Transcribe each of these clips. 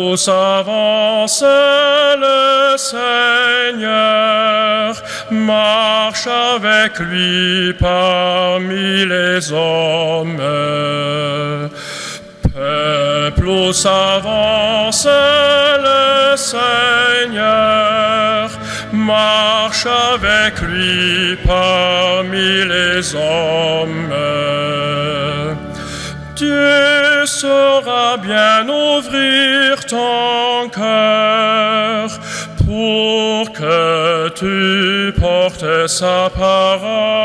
plus avance le Seigneur, marche avec lui parmi les hommes. Plus avance le Seigneur, marche avec lui parmi les hommes. Dieu saura bien ouvrir ton cœur pour que tu portes sa parole.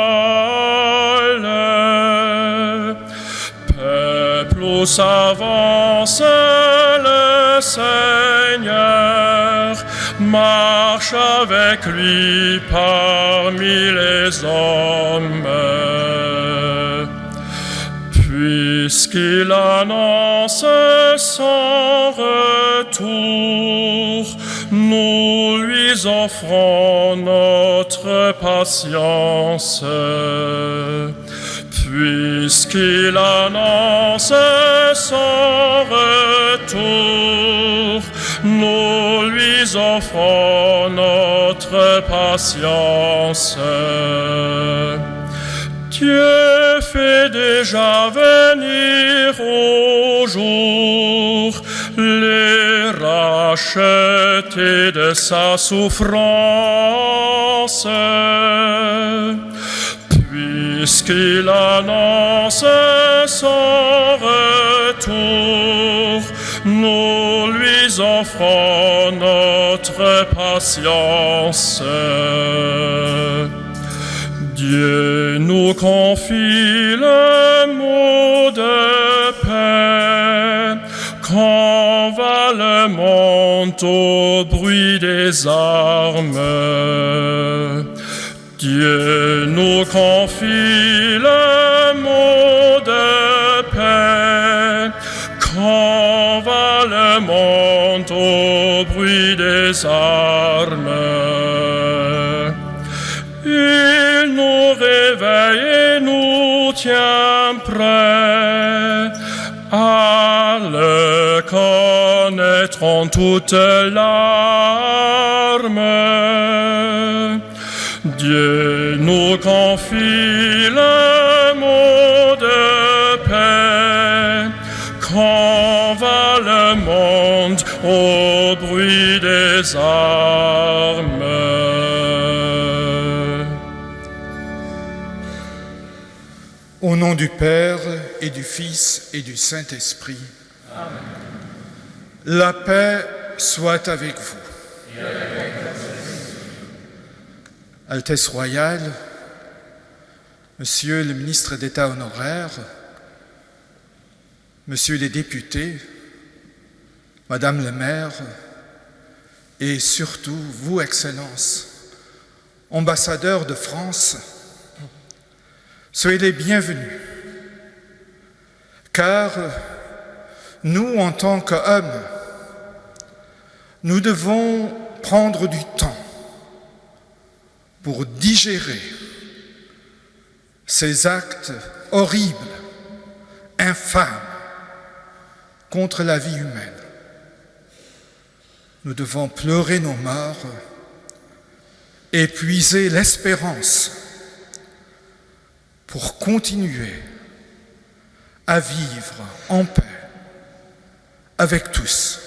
Plus avance le Seigneur, marche avec lui parmi les hommes. Puisqu'il annonce son retour, nous lui offrons notre patience. Puisqu'il annonce son retour, nous lui offrons notre patience. Dieu fait déjà venir au jour les rachetés de sa souffrance. Puisqu'il annonce son retour, nous lui offrons notre patience. Dieu nous confie le mot de paix, qu'envale le monde au bruit des armes. Dieu nous confie le mot de paix, qu'envale le monde au bruit des armes. Il nous réveille et nous tient prêts à le connaître en toute larme. Dieu nous confie le mot de paix, qu'envale le monde au bruit des armes. Au nom du Père et du Fils et du Saint-Esprit. Amen. La paix soit avec vous. Et avec Altesse royale, Monsieur le ministre d'État honoraire, Monsieur les députés, Madame le maire, et surtout vous, Excellences, ambassadeurs de France, soyez les bienvenus, car nous, en tant qu'hommes, nous devons prendre du temps pour digérer ces actes horribles, infâmes, contre la vie humaine. Nous devons pleurer nos morts et puiser l'espérance pour continuer à vivre en paix avec tous,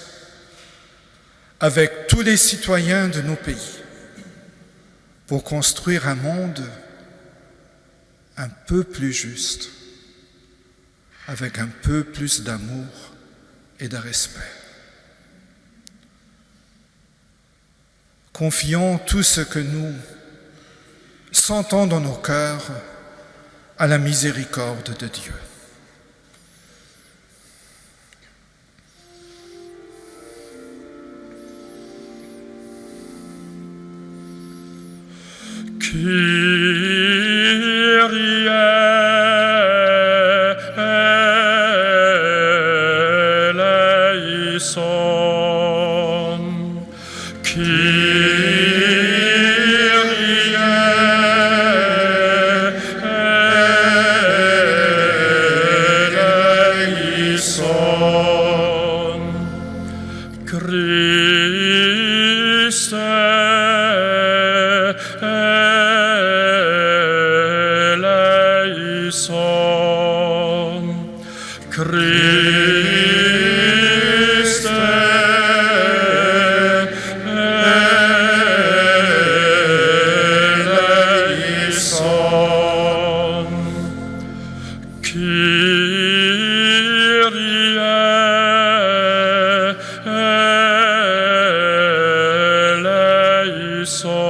avec tous les citoyens de nos pays, pour construire un monde un peu plus juste, avec un peu plus d'amour et de respect. Confions tout ce que nous sentons dans nos cœurs à la miséricorde de Dieu. Kyrie eleison, Christe eleison, Kyrie eleison,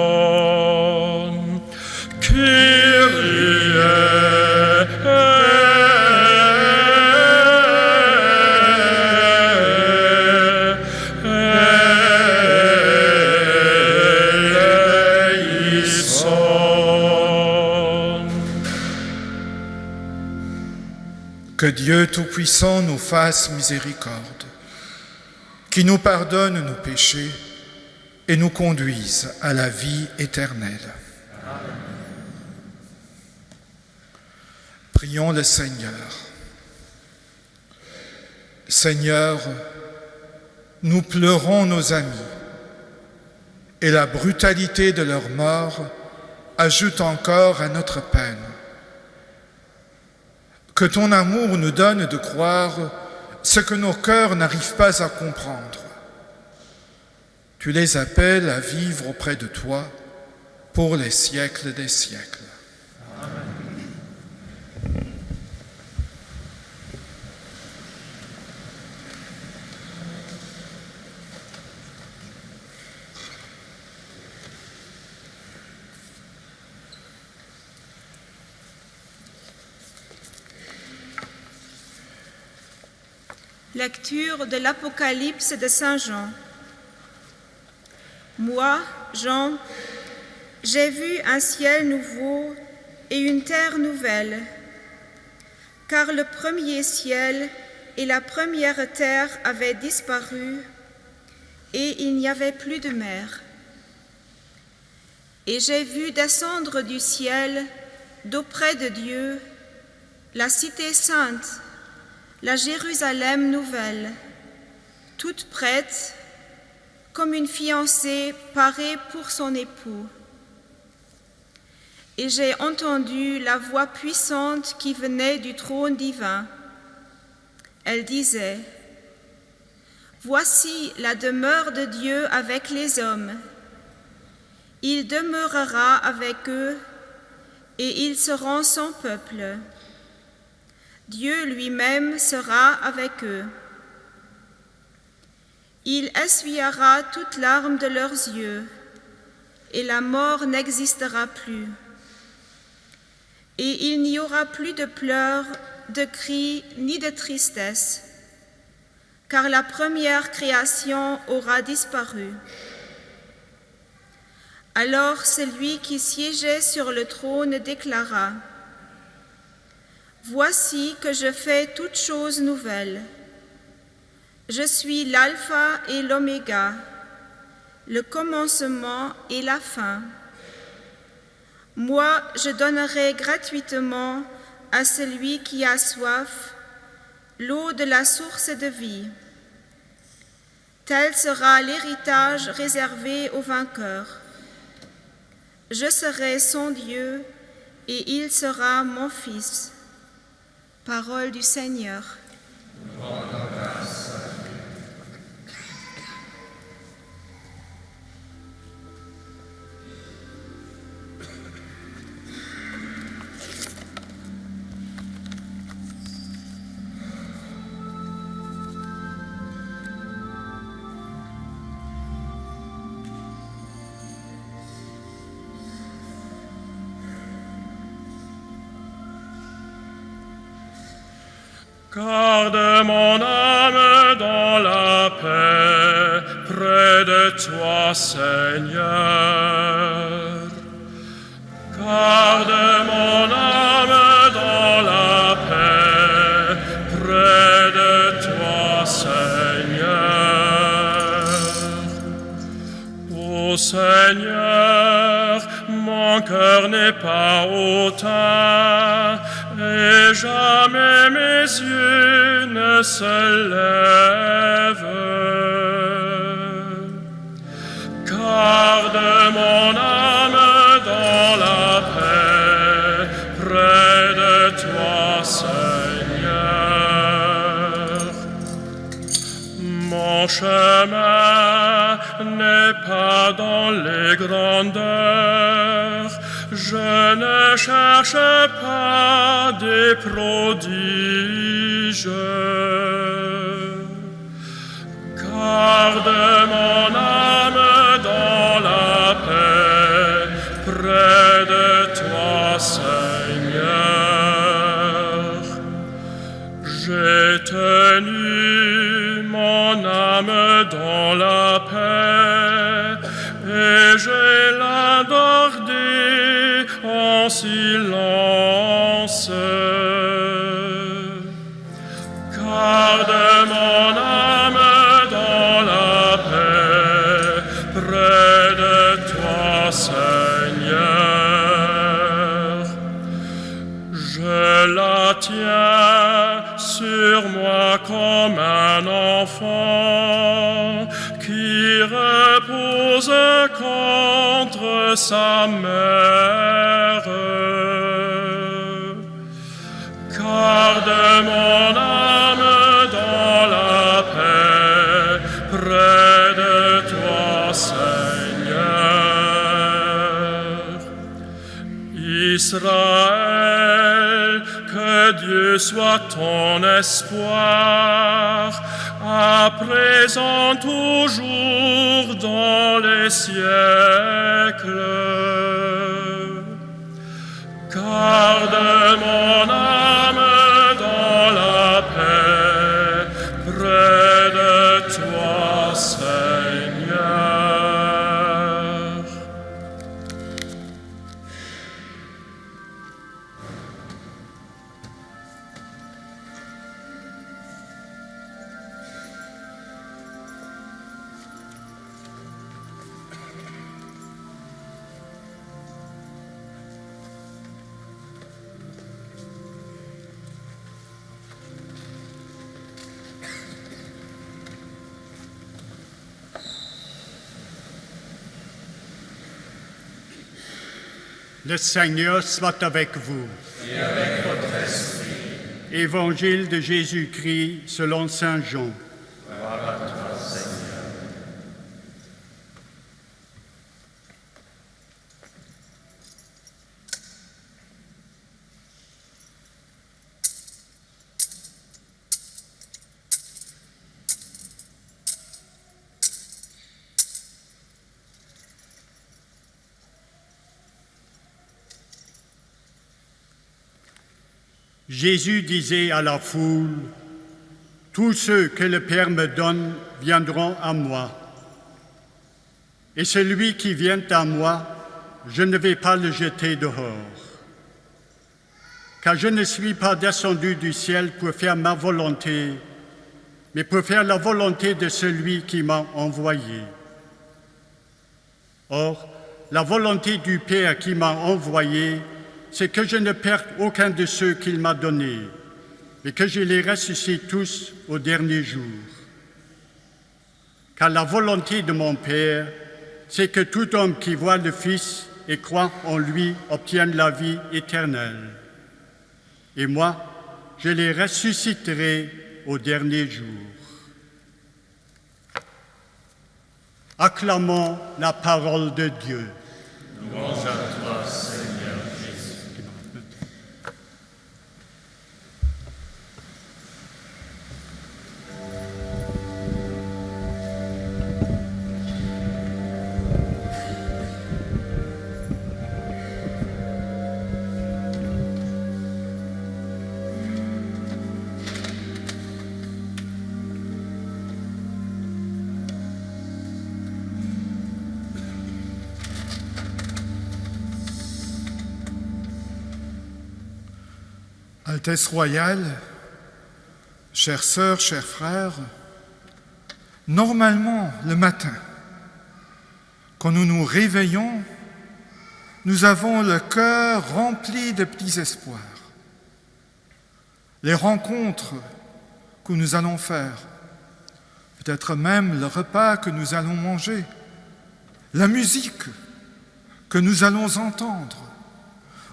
Que Dieu Tout-Puissant nous fasse miséricorde, qui nous pardonne nos péchés et nous conduise à la vie éternelle. Amen. Prions le Seigneur. Seigneur, nous pleurons nos amis et la brutalité de leur mort ajoute encore à notre peine. Que ton amour nous donne de croire ce que nos cœurs n'arrivent pas à comprendre. Tu les appelles à vivre auprès de toi pour les siècles des siècles. Amen. Lecture de l'Apocalypse de Saint Jean. Moi, Jean, j'ai vu un ciel nouveau et une terre nouvelle, car le premier ciel et la première terre avaient disparu et il n'y avait plus de mer. Et j'ai vu descendre du ciel, d'auprès de Dieu, la cité sainte, la Jérusalem nouvelle, toute prête, comme une fiancée parée pour son époux. Et j'ai entendu la voix puissante qui venait du trône divin. Elle disait : Voici la demeure de Dieu avec les hommes. Il demeurera avec eux et ils seront son peuple. Dieu lui-même sera avec eux. Il essuiera toute larme de leurs yeux, et la mort n'existera plus. Et il n'y aura plus de pleurs, de cris, ni de tristesse, car la première création aura disparu. Alors celui qui siégeait sur le trône déclara : Voici que je fais toutes choses nouvelles. Je suis l'alpha et l'oméga, le commencement et la fin. Moi, je donnerai gratuitement à celui qui a soif l'eau de la source de vie. Tel sera l'héritage réservé aux vainqueurs. Je serai son Dieu et il sera mon fils. Parole du Seigneur. Garde mon âme dans la paix, près de toi, Seigneur. Garde mon âme dans la paix, près de toi, Seigneur. Ô Seigneur, mon cœur n'est pas hautain, et jamais mes yeux ne se lèvent. Garde mon âme dans la paix, près de toi, Seigneur. Je ne cherche pas des prodiges. Garde mon âme dans la paix, près de toi, Seigneur. J'ai tenu mon âme dans la paix, et j'ai la gardé en silence. Garde mon âme dans la paix, près de toi, Seigneur. Je la tiens sur moi comme un enfant qui repose contre sa mère. Garde mon âme dans la paix, près de toi, Seigneur. Israël, que Dieu soit ton espoir, à présent toujours dans les siècles. Garde mon âme dans la paix, près de toi, Seigneur. Le Seigneur soit avec vous. Et avec votre esprit. Évangile de Jésus-Christ selon saint Jean. Gloire à toi, Seigneur. Jésus disait à la foule, « Tous ceux que le Père me donne viendront à moi. Et celui qui vient à moi, je ne vais pas le jeter dehors. Car je ne suis pas descendu du ciel pour faire ma volonté, mais pour faire la volonté de celui qui m'a envoyé. Or, la volonté du Père qui m'a envoyé, c'est que je ne perde aucun de ceux qu'il m'a donnés, mais que je les ressuscite tous au dernier jour. Car la volonté de mon Père, c'est que tout homme qui voit le Fils et croit en lui obtienne la vie éternelle. Et moi, je les ressusciterai au dernier jour. » Acclamons la parole de Dieu. Louange à toi, Seigneur Jésus. Altesse royale, chères sœurs, chers frères, normalement, le matin, quand nous nous réveillons, nous avons le cœur rempli de petits espoirs. Les rencontres que nous allons faire, peut-être même le repas que nous allons manger, la musique que nous allons entendre,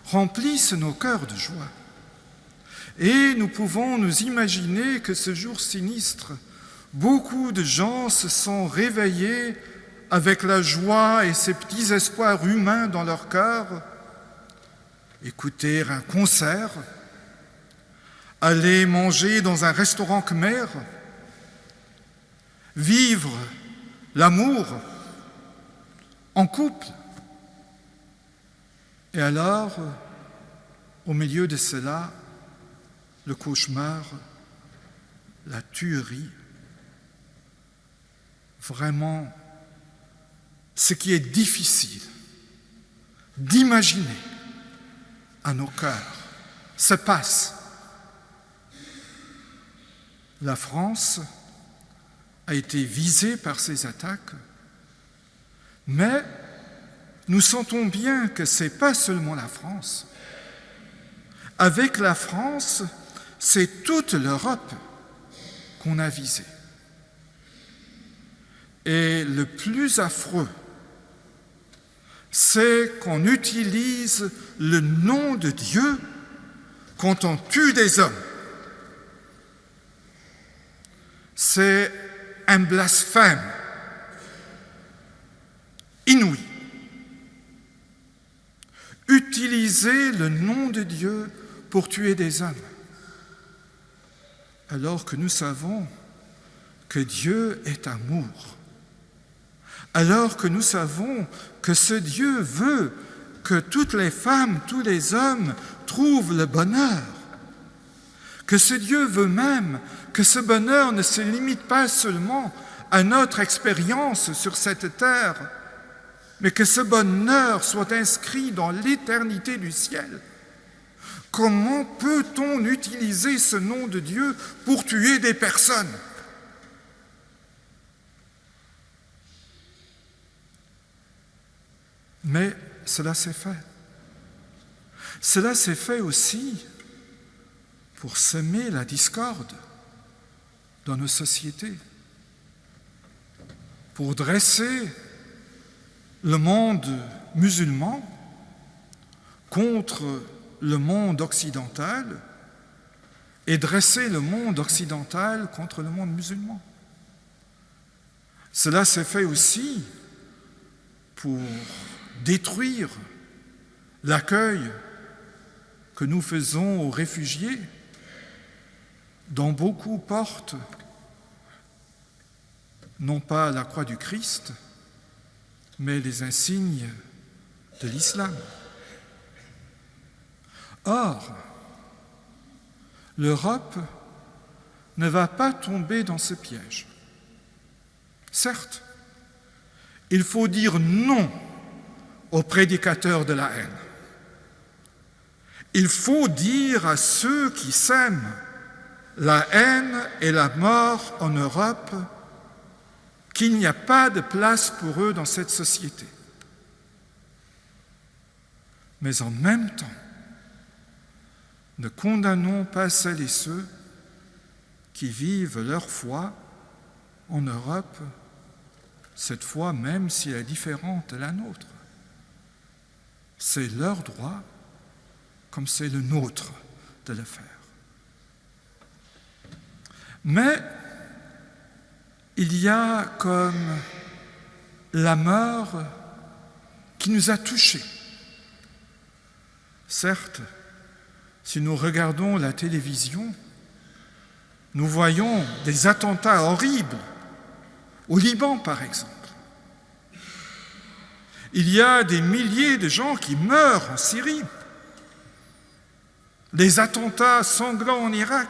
remplissent nos cœurs de joie. Et nous pouvons nous imaginer que ce jour sinistre, beaucoup de gens se sont réveillés avec la joie et ces petits espoirs humains dans leur cœur, écouter un concert, aller manger dans un restaurant khmer, vivre l'amour en couple. Et alors, au milieu de cela, le cauchemar, la tuerie, vraiment ce qui est difficile d'imaginer à nos cœurs se passe. La France a été visée par ces attaques, mais nous sentons bien que ce n'est pas seulement la France. Avec la France, c'est toute l'Europe qu'on a visée. Et le plus affreux, c'est qu'on utilise le nom de Dieu quand on tue des hommes. C'est un blasphème inouï. Utiliser le nom de Dieu pour tuer des hommes, alors que nous savons que Dieu est amour, alors que nous savons que ce Dieu veut que toutes les femmes, tous les hommes trouvent le bonheur, que ce Dieu veut même que ce bonheur ne se limite pas seulement à notre expérience sur cette terre, mais que ce bonheur soit inscrit dans l'éternité du ciel. Comment peut-on utiliser ce nom de Dieu pour tuer des personnes ? Mais cela s'est fait. Cela s'est fait aussi pour semer la discorde dans nos sociétés, pour dresser le monde musulman contre le monde occidental et dresser le monde occidental contre le monde musulman. Cela s'est fait aussi pour détruire l'accueil que nous faisons aux réfugiés, dont beaucoup portent non pas la croix du Christ, mais les insignes de l'islam. Or, l'Europe ne va pas tomber dans ce piège. Certes, il faut dire non aux prédicateurs de la haine. Il faut dire à ceux qui sèment la haine et la mort en Europe qu'il n'y a pas de place pour eux dans cette société. Mais en même temps, ne condamnons pas celles et ceux qui vivent leur foi en Europe, cette foi même si elle est différente de la nôtre. C'est leur droit, comme c'est le nôtre de le faire. Mais il y a comme la mort qui nous a touchés. Certes, si nous regardons la télévision, nous voyons des attentats horribles, au Liban par exemple. Il y a des milliers de gens qui meurent en Syrie, des attentats sanglants en Irak.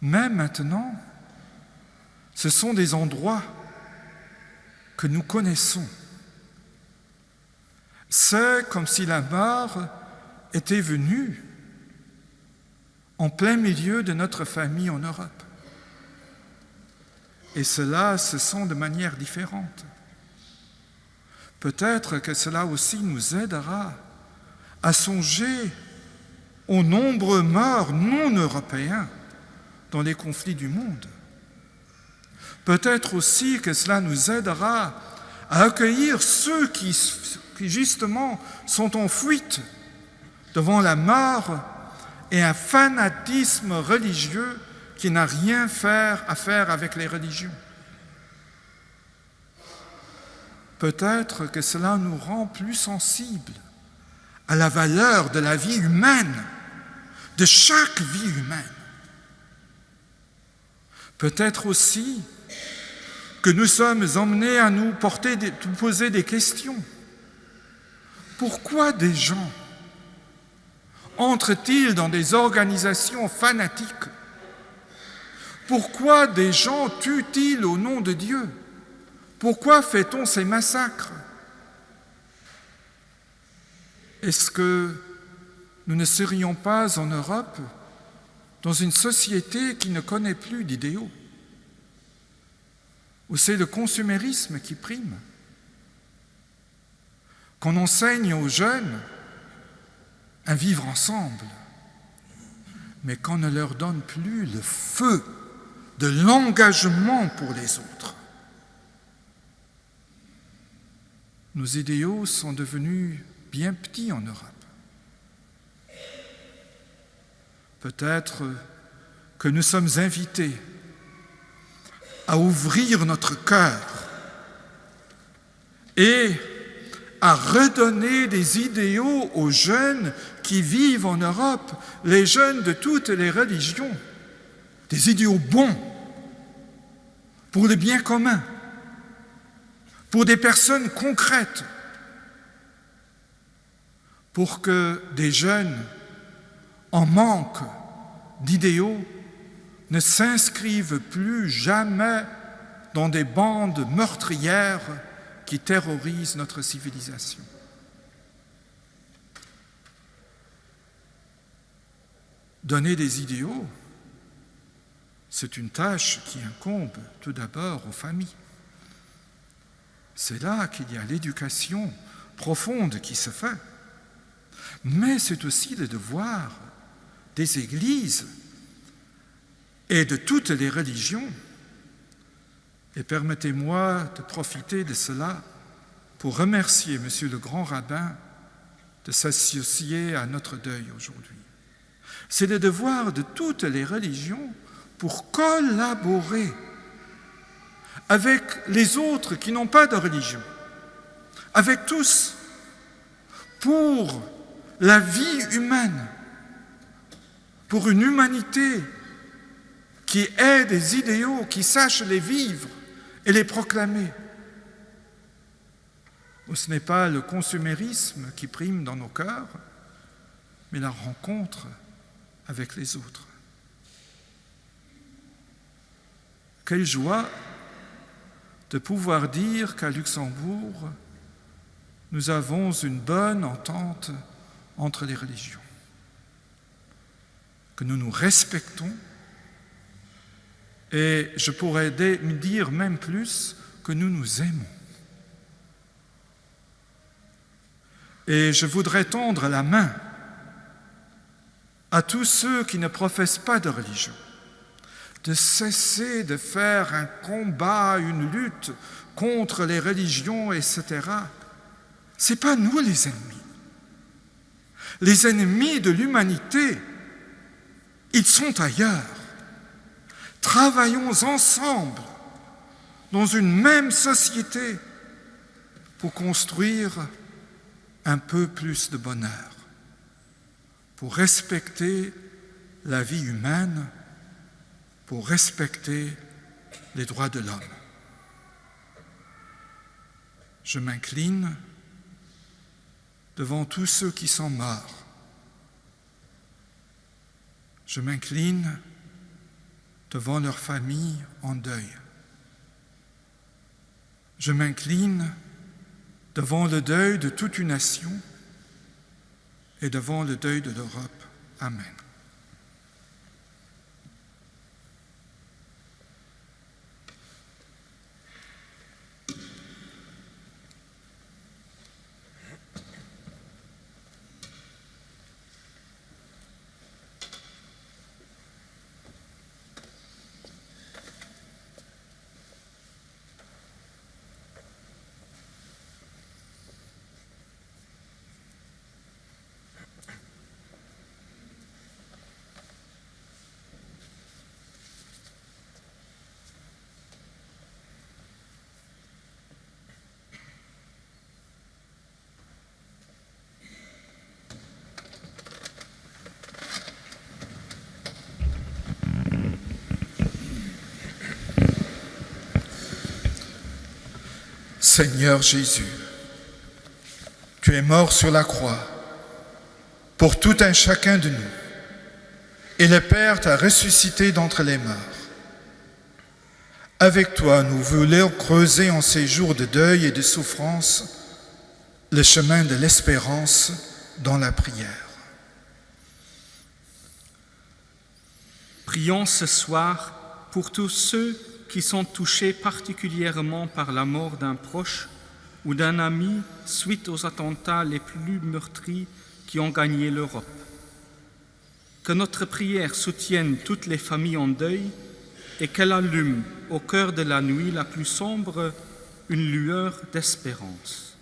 Mais maintenant, ce sont des endroits que nous connaissons. C'est comme si la mort était venue en plein milieu de notre famille en Europe. Et cela se sent de manière différente. Peut-être que cela aussi nous aidera à songer aux nombreux morts non européens dans les conflits du monde. Peut-être aussi que cela nous aidera à accueillir ceux qui justement sont en fuite devant la mort et un fanatisme religieux qui n'a rien à faire avec les religions. peut-être que cela nous rend plus sensibles à la valeur de la vie humaine, de chaque vie humaine. Peut-être aussi que nous sommes emmenés à nous poser des questions. Pourquoi des gens entrent-ils dans des organisations fanatiques? Pourquoi des gens tuent-ils au nom de Dieu? Pourquoi fait-on ces massacres? Est-ce que nous ne serions pas en Europe dans une société qui ne connaît plus d'idéaux, où c'est le consumérisme qui prime, qu'on enseigne aux jeunes à vivre ensemble, mais qu'on ne leur donne plus le feu de l'engagement pour les autres? Nos idéaux sont devenus bien petits en Europe. Peut-être que nous sommes invités à ouvrir notre cœur et à redonner des idéaux aux jeunes qui vivent en Europe, les jeunes de toutes les religions, des idéaux bons pour le bien commun, pour des personnes concrètes, pour que des jeunes en manque d'idéaux ne s'inscrivent plus jamais dans des bandes meurtrières qui terrorisent notre civilisation. Donner des idéaux, c'est une tâche qui incombe tout d'abord aux familles. C'est là qu'il y a l'éducation profonde qui se fait. Mais c'est aussi le devoir des églises et de toutes les religions. Et permettez-moi de profiter de cela pour remercier Monsieur le grand rabbin de s'associer à notre deuil aujourd'hui. C'est le devoir de toutes les religions pour collaborer avec les autres qui n'ont pas de religion, avec tous, pour la vie humaine, pour une humanité qui ait des idéaux, qui sache les vivre et les proclamer. Où ce n'est pas le consumérisme qui prime dans nos cœurs, mais la rencontre avec les autres. Quelle joie de pouvoir dire qu'à Luxembourg, nous avons une bonne entente entre les religions, que nous nous respectons, et je pourrais dire même plus que nous nous aimons. Et je voudrais tendre la main à tous ceux qui ne professent pas de religion, de cesser de faire un combat, une lutte contre les religions, etc. Ce n'est pas nous les ennemis. Les ennemis de l'humanité, ils sont ailleurs. Travaillons ensemble dans une même société pour construire un peu plus de bonheur, pour respecter la vie humaine, pour respecter les droits de l'homme. Je m'incline devant tous ceux qui sont morts. Je m'incline devant leurs familles en deuil. Je m'incline devant le deuil de toute une nation et devant le deuil de l'Europe. Amen. Seigneur Jésus, tu es mort sur la croix pour tout un chacun de nous, et le Père t'a ressuscité d'entre les morts. Avec toi, nous voulons creuser en ces jours de deuil et de souffrance le chemin de l'espérance dans la prière. Prions ce soir pour tous ceux qui sont touchés particulièrement par la mort d'un proche ou d'un ami suite aux attentats les plus meurtriers qui ont gagné l'Europe. Que notre prière soutienne toutes les familles en deuil et qu'elle allume au cœur de la nuit la plus sombre une lueur d'espérance.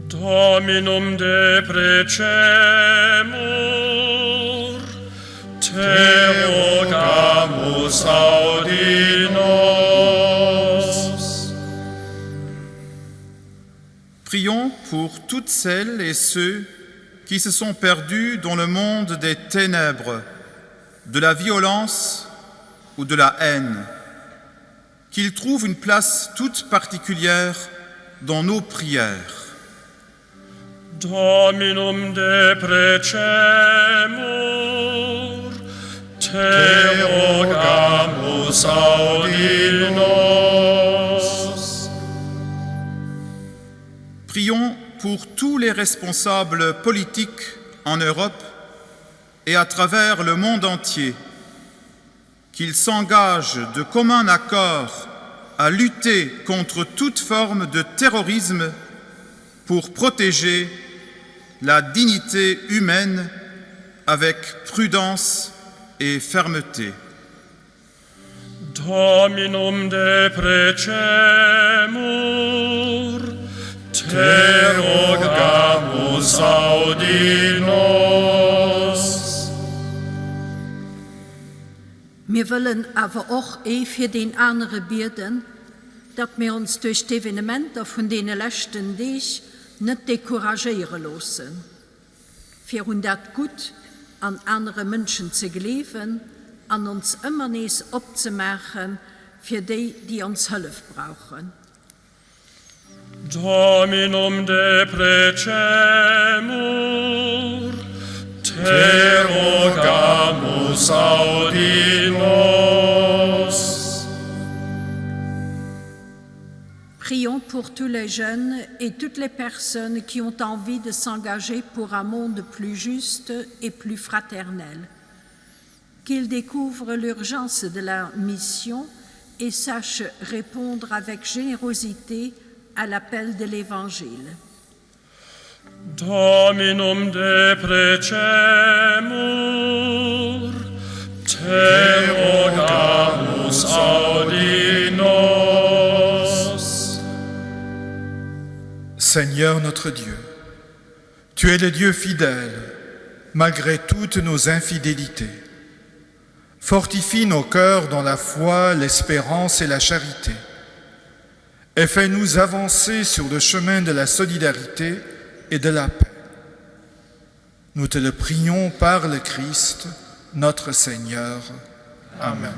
Dominum deprecemur, te rogamus audi nos. Prions pour toutes celles et ceux qui se sont perdus dans le monde des ténèbres, de la violence ou de la haine, qu'ils trouvent une place toute particulière dans nos prières. Dominum deprecemur, te rogamus audi nos. Prions pour tous les responsables politiques en Europe et à travers le monde entier, qu'ils s'engagent de commun accord à lutter contre toute forme de terrorisme pour protéger la dignité humaine avec prudence et fermeté. Dominum deprecemur, te rogamus audi nos. Wir wollen aber auch für den anderen beten, dass wir uns durch die Evenementen von den letzten Tagen nicht decouragieren lassen. Für uns das gut an andere Menschen zu leben, an uns immer nicht abzumachen für die, die uns Hilfe brauchen. Dominum deprecemur, te rogamus audi nos. Prions pour tous les jeunes et toutes les personnes qui ont envie de s'engager pour un monde plus juste et plus fraternel. Qu'ils découvrent l'urgence de la mission et sachent répondre avec générosité à l'appel de l'Évangile. Dominum deprecemur, te rogamus audi nos. Seigneur notre Dieu, tu es le Dieu fidèle, malgré toutes nos infidélités. Fortifie nos cœurs dans la foi, l'espérance et la charité, et fais-nous avancer sur le chemin de la solidarité et de la paix. Nous te le prions par le Christ, notre Seigneur. Amen.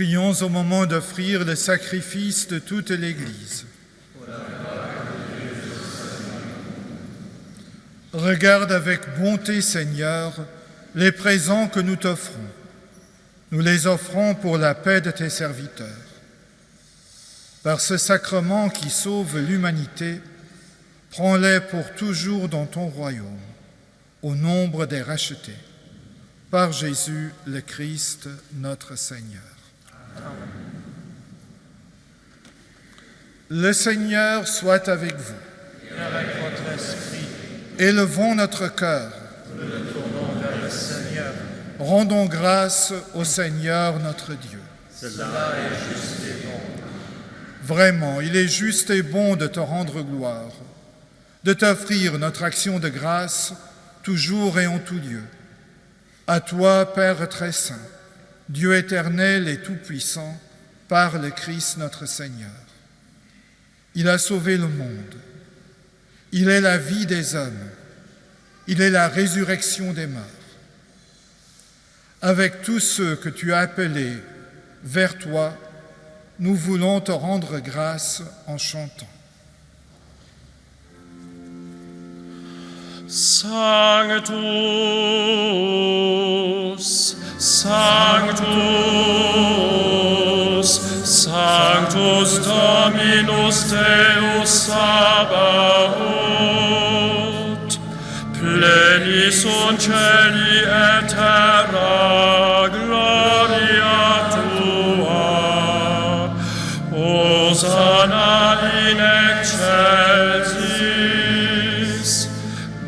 Prions au moment d'offrir le sacrifice de toute l'Église. Regarde avec bonté, Seigneur, les présents que nous t'offrons. Nous les offrons pour la paix de tes serviteurs. Par ce sacrement qui sauve l'humanité, prends-les pour toujours dans ton royaume, au nombre des rachetés. Par Jésus le Christ, notre Seigneur. Le Seigneur soit avec vous. Et avec votre esprit, Élevons notre cœur. nous le tournons vers le Seigneur. Rendons grâce au Seigneur notre Dieu. Cela est juste et bon. Vraiment, il est juste et bon de te rendre gloire, de t'offrir notre action de grâce toujours et en tout lieu. À toi, Père très saint, Dieu éternel et tout-puissant, par le Christ notre Seigneur. Il a sauvé le monde. Il est la vie des hommes. Il est la résurrection des morts. Avec tous ceux que tu as appelés vers toi, nous voulons te rendre grâce en chantant. Sanctus, Sanctus, Sanctus Dominus Deus Sabaoth, plenis sunt celi et terra gloria tua, Hosanna in excelsis,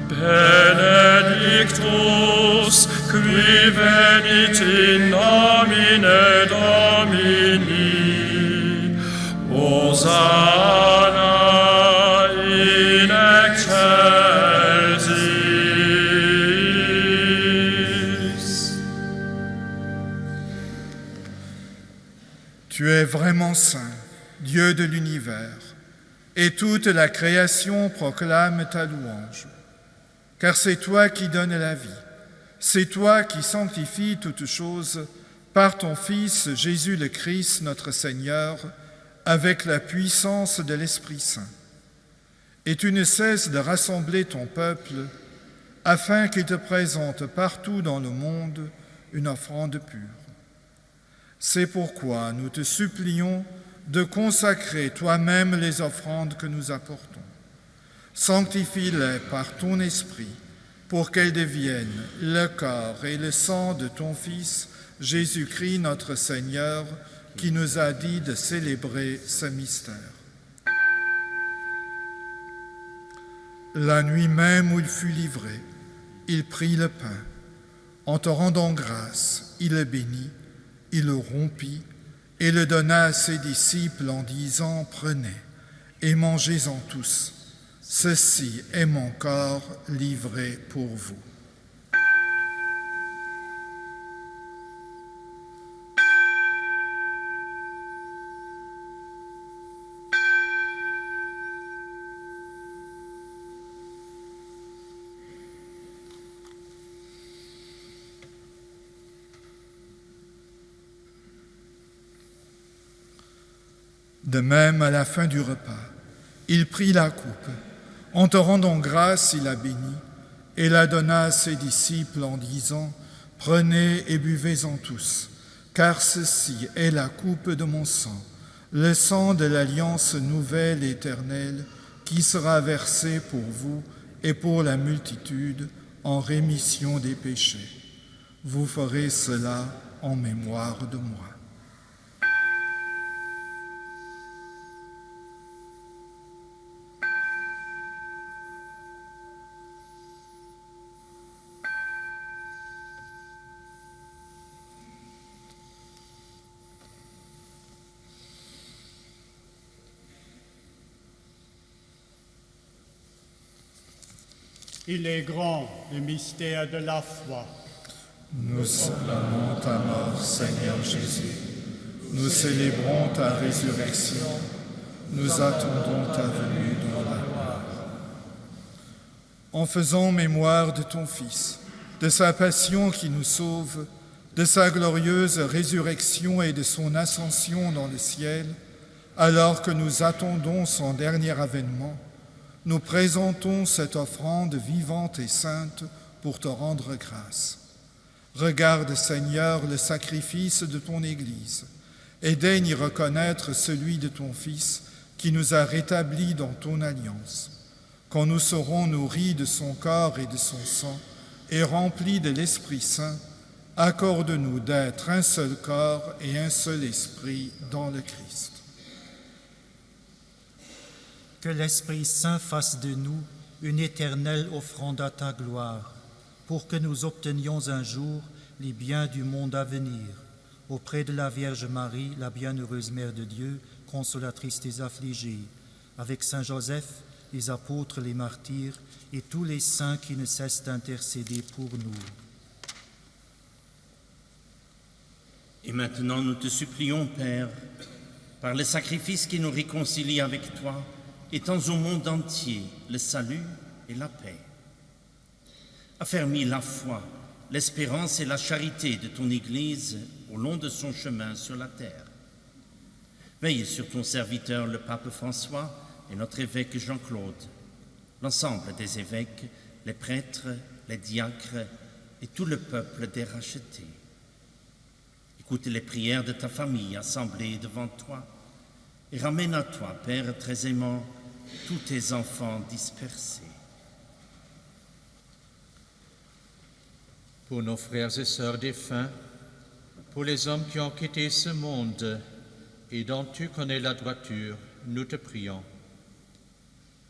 benedictus qui venit in nomine Domini, Hosanna in excelsis. Tu es vraiment saint, Dieu de l'univers, et toute la création proclame ta louange. Car c'est toi qui donnes la vie, c'est toi qui sanctifies toutes choses par ton Fils Jésus le Christ, notre Seigneur, avec la puissance de l'Esprit Saint. Et tu ne cesses de rassembler ton peuple afin qu'il te présente partout dans le monde une offrande pure. C'est pourquoi nous te supplions de consacrer toi-même les offrandes que nous apportons. Sanctifie-les par ton esprit pour qu'elles deviennent le corps et le sang de ton Fils, Jésus-Christ notre Seigneur, qui nous a dit de célébrer ce mystère. La nuit même où il fut livré, il prit le pain. En te rendant grâce, il le bénit, il le rompit et le donna à ses disciples en disant « Prenez et mangez-en tous. Ceci est mon corps livré pour vous. » De même, à la fin du repas, il prit la coupe. En te rendant grâce, il la bénit et la donna à ses disciples en disant « Prenez et buvez-en tous, car ceci est la coupe de mon sang, le sang de l'alliance nouvelle et éternelle qui sera versé pour vous et pour la multitude en rémission des péchés. Vous ferez cela en mémoire de moi. » Il est grand, le mystère de la foi. Nous célébrons ta mort, Seigneur Jésus. Nous célébrons ta résurrection. Nous attendons ta venue dans la gloire. En faisant mémoire de ton Fils, de sa passion qui nous sauve, de sa glorieuse résurrection et de son ascension dans le ciel, alors que nous attendons son dernier avènement, nous présentons cette offrande vivante et sainte pour te rendre grâce. Regarde, Seigneur, le sacrifice de ton Église et daigne y reconnaître celui de ton Fils qui nous a rétablis dans ton alliance. Quand nous serons nourris de son corps et de son sang et remplis de l'Esprit Saint, accorde-nous d'être un seul corps et un seul esprit dans le Christ. Que l'Esprit Saint fasse de nous une éternelle offrande à ta gloire, pour que nous obtenions un jour les biens du monde à venir, auprès de la Vierge Marie, la bienheureuse Mère de Dieu, consolatrice des affligés, avec Saint Joseph, les apôtres, les martyrs et tous les saints qui ne cessent d'intercéder pour nous. Et maintenant, nous te supplions, Père, par le sacrifice qui nous réconcilie avec toi, étends au monde entier le salut et la paix. Affermis la foi, l'espérance et la charité de ton Église au long de son chemin sur la terre. Veille sur ton serviteur, le pape François, et notre évêque Jean-Claude, l'ensemble des évêques, les prêtres, les diacres et tout le peuple des rachetés. Écoute les prières de ta famille assemblée devant toi et ramène à toi, Père très aimant, tous tes enfants dispersés. Pour nos frères et sœurs défunts, pour les hommes qui ont quitté ce monde et dont tu connais la droiture, nous te prions.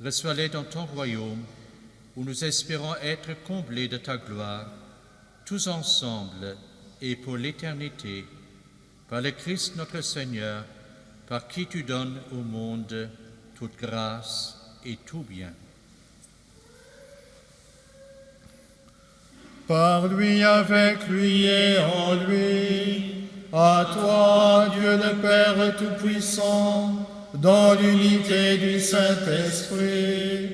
Reçois-les dans ton royaume, où nous espérons être comblés de ta gloire, tous ensemble et pour l'éternité, par le Christ notre Seigneur, par qui tu donnes au monde toute grâce et tout bien. Par lui, avec lui et en lui, à toi, Dieu le Père Tout-Puissant, dans l'unité du Saint-Esprit,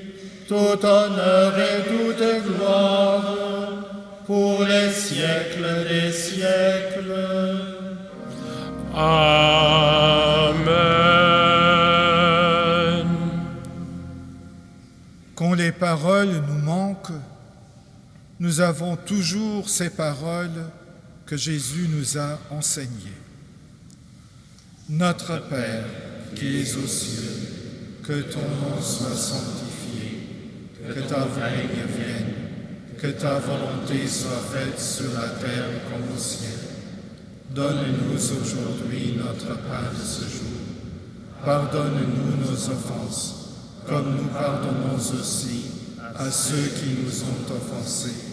tout honneur et toute gloire, pour les siècles des siècles. Amen. Quand les paroles nous manquent, nous avons toujours ces paroles que Jésus nous a enseignées. Notre Père, qui es aux cieux, que ton nom soit sanctifié, que ta règne vienne, que ta volonté soit faite sur la terre comme au ciel. Donne-nous aujourd'hui notre pain de ce jour. Pardonne-nous nos offenses, comme nous pardonnons aussi à ceux qui nous ont offensés.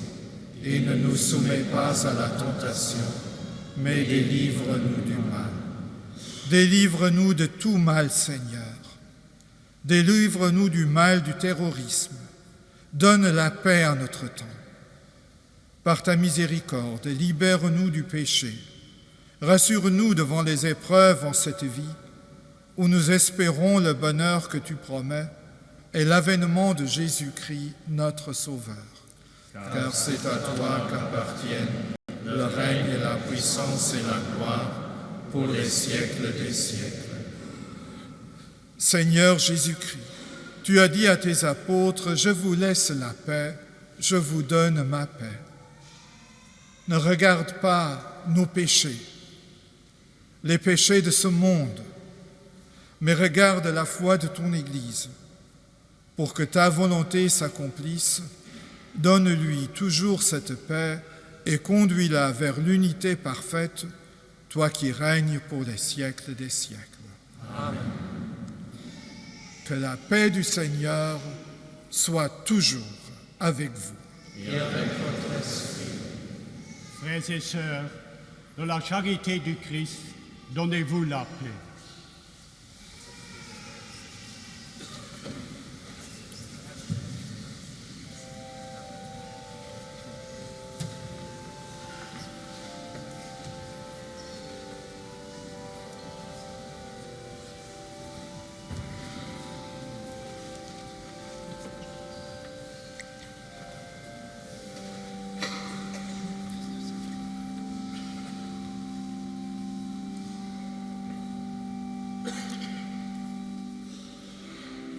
Et ne nous soumets pas à la tentation, mais délivre-nous du mal. Délivre-nous de tout mal, Seigneur. Délivre-nous du mal du terrorisme. Donne la paix à notre temps. Par ta miséricorde, libère-nous du péché. Rassure-nous devant les épreuves en cette vie, où nous espérons le bonheur que tu promets et l'avènement de Jésus-Christ, notre Sauveur. Car c'est à toi qu'appartiennent le règne et la puissance et la gloire pour les siècles des siècles. Seigneur Jésus-Christ, tu as dit à tes apôtres, « Je vous laisse la paix, je vous donne ma paix. » Ne regarde pas nos péchés, les péchés de ce monde, mais regarde la foi de ton Église. Pour que ta volonté s'accomplisse, donne-lui toujours cette paix et conduis-la vers l'unité parfaite, toi qui règnes pour les siècles des siècles. Amen. Que la paix du Seigneur soit toujours avec vous. Et avec votre esprit. Frères et sœurs, dans la charité du Christ, donnez-vous la paix.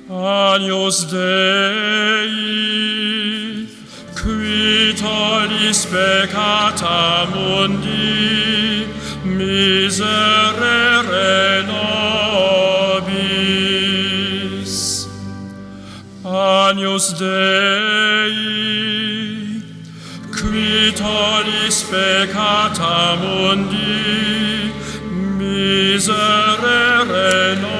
Agnus Dei, qui tollis peccata mundi, miserere nobis. Agnus Dei, qui tollis peccata mundi, miserere nobis.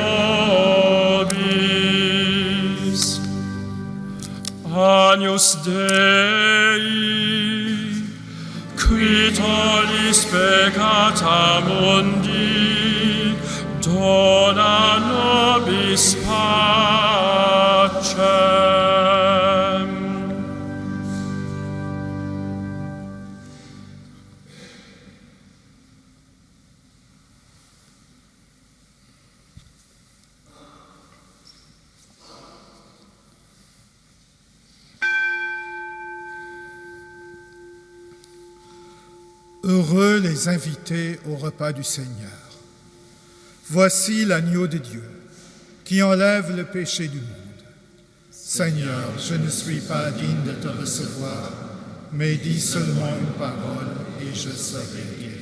Agnus Dei, qui tollis peccata mundi, dona nobis pacem. Heureux les invités au repas du Seigneur. Voici l'agneau de Dieu qui enlève le péché du monde. Seigneur, je ne suis pas digne de te recevoir, mais dis seulement une parole et je serai guéri.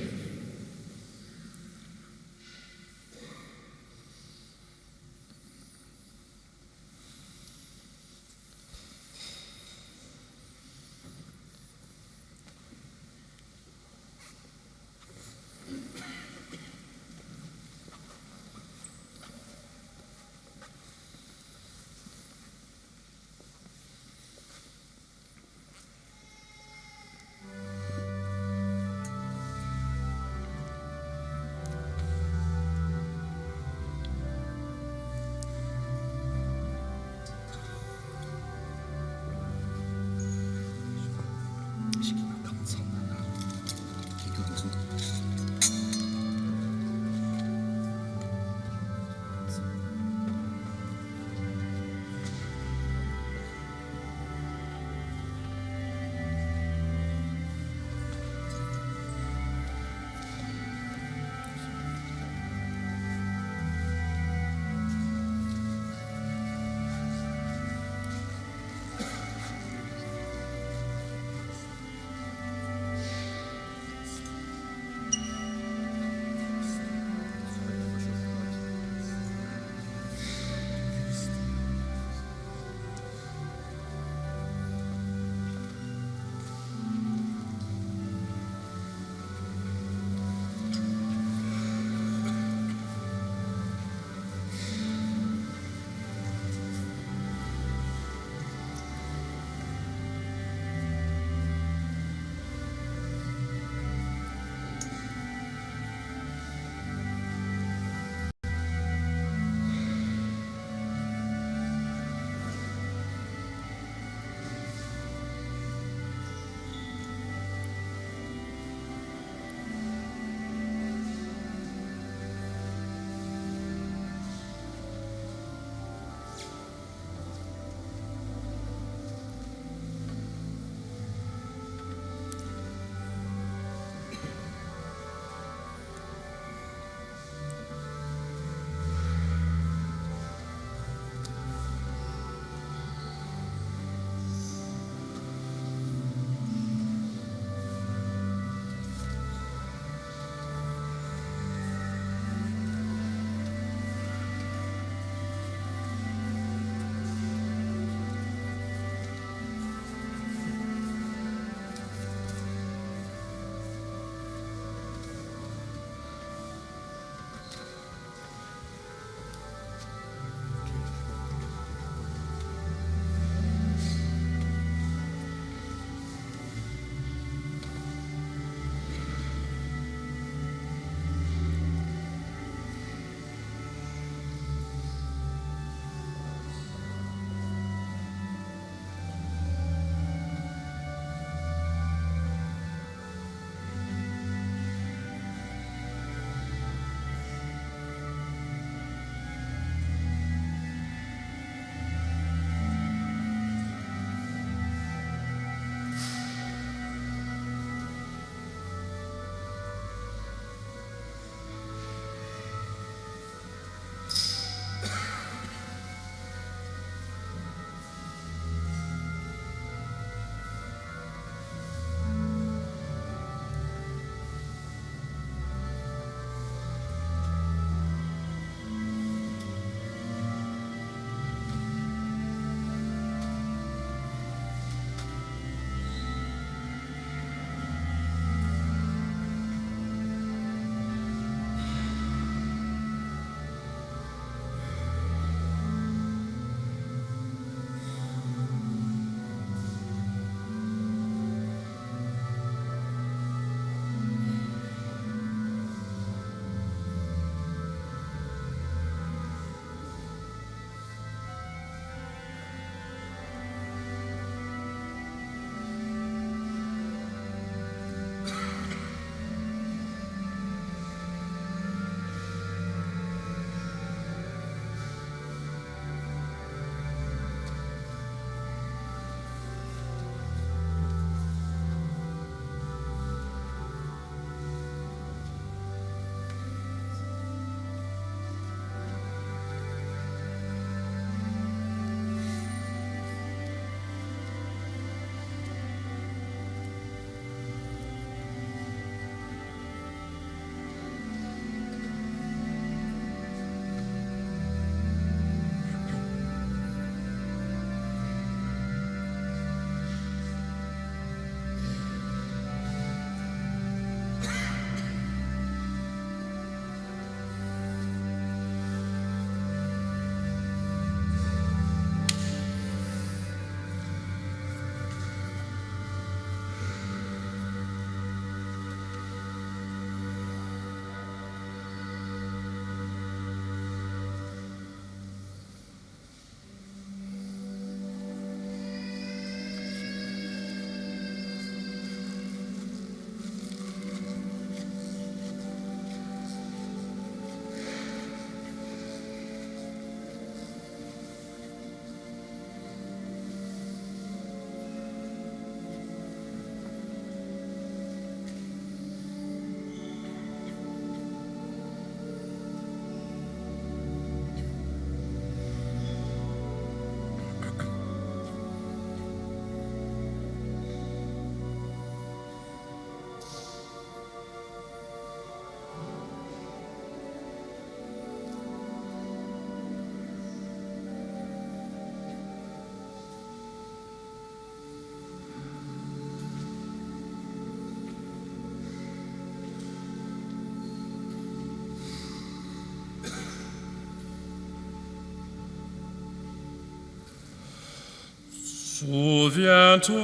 Souviens-toi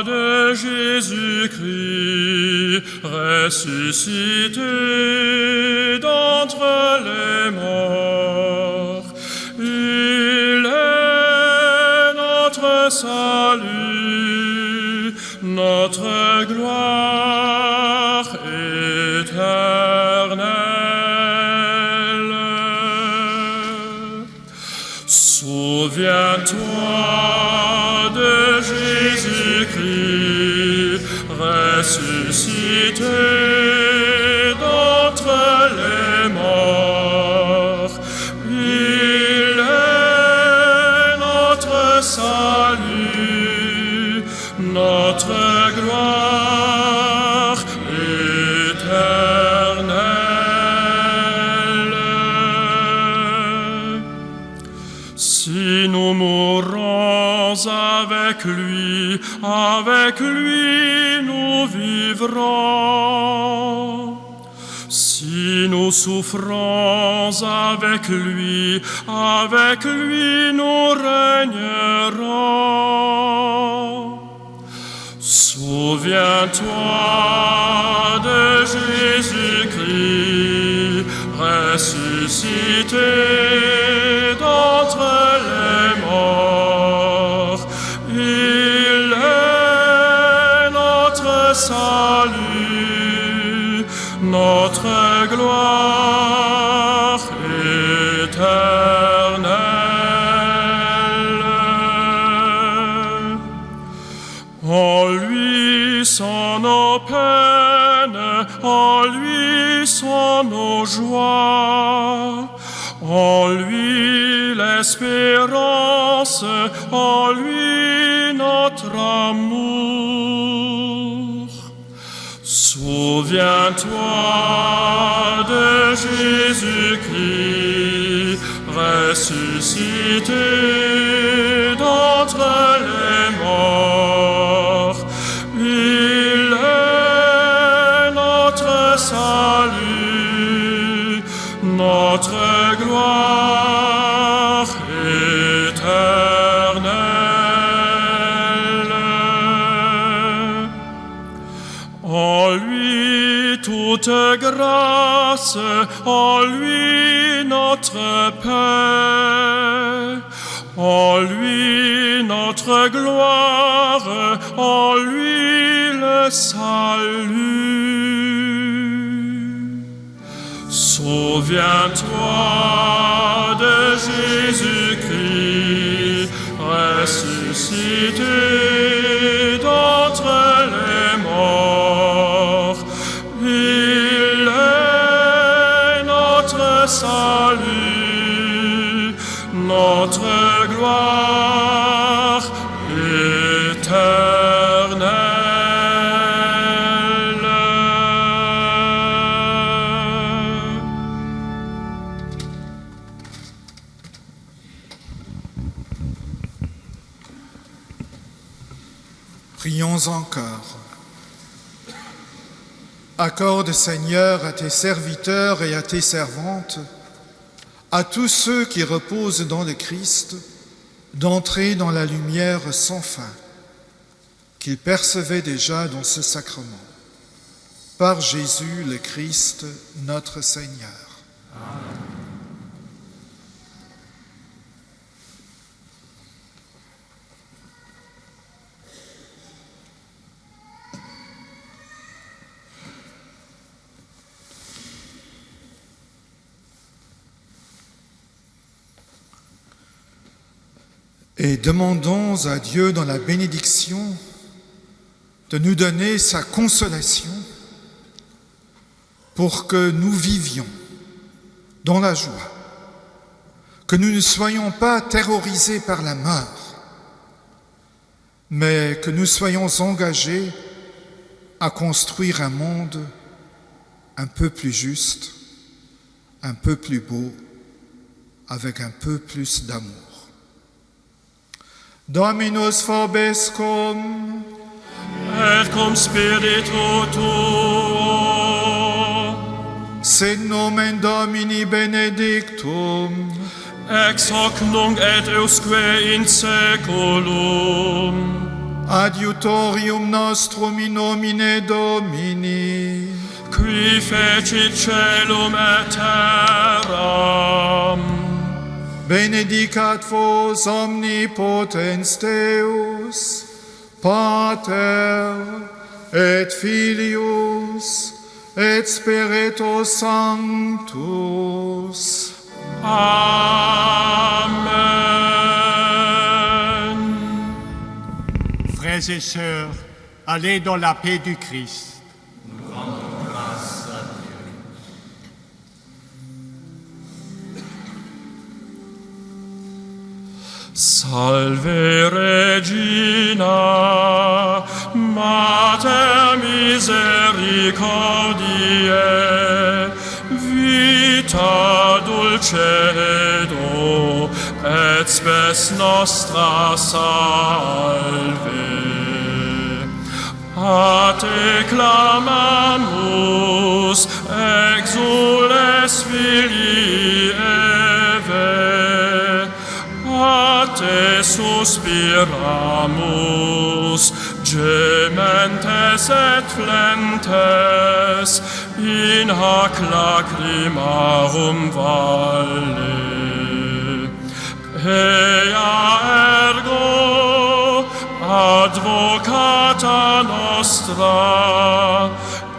de Jésus-Christ, ressuscité d'entre les morts. Il est notre salut, notre gloire éternelle. Souviens-toi de Jésus-Christ, ressuscité d'entre les morts. Il est notre salut, notre gloire éternelle. Si nous mourons avec lui nous vivrons. Si nous souffrons avec lui nous régnerons. Souviens-toi de Jésus-Christ, ressuscité d'entre les morts. Il est notre salut, notre gloire éternelle. En lui sont nos peines, en lui sont nos joies, en lui l'espérance, en lui notre amour. Souviens-toi de Jésus-Christ, ressuscité d'entre les morts. Il est notre salut, notre gloire éternelle. En lui toute grâce, en lui notre paix, en lui notre gloire, en lui le salut. Souviens-toi de Jésus-Christ, ressuscité d'entre les morts. Il est notre salut, notre gloire éternelle. Prions encore. Accorde, Seigneur, à tes serviteurs et à tes servantes, à tous ceux qui reposent dans le Christ, d'entrer dans la lumière sans fin qu'ils percevaient déjà dans ce sacrement. Par Jésus le Christ, notre Seigneur. Amen. Et demandons à Dieu dans la bénédiction de nous donner sa consolation pour que nous vivions dans la joie, que nous ne soyons pas terrorisés par la mort, mais que nous soyons engagés à construire un monde un peu plus juste, un peu plus beau, avec un peu plus d'amour. Dominus vobiscum, et cum spiritu tuo, sit nomen Domini benedictum, ex hoc nunc et usque in saeculum. Adiutorium nostrum in nomine Domini, Qui fecit caelum et terram. benedicat vos omnipotens Deus, Pater et Filius et Spiritus Sanctus. Amen. Frères et sœurs, allez dans la paix du Christ. Salve Regina, Mater misericordiae, vita dulcedo, et spes nostra salve. A te clamamus, exules filii Eve, a te suspiramus, gementes et flentes, in hac lacrimarum valle. Ea ergo, advocata nostra,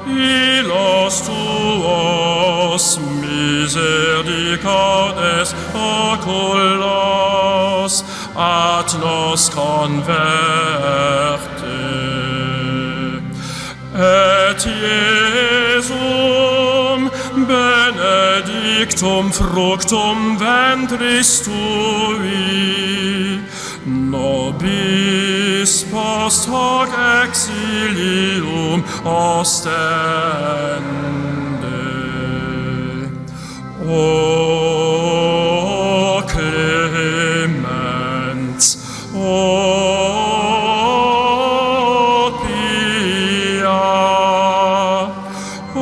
ilos tuos misericordes oculos ad nos converte. Et Iesum benedictum fructum ventris tui, nobis post hoc exilium ostende. O clemens, o pia, o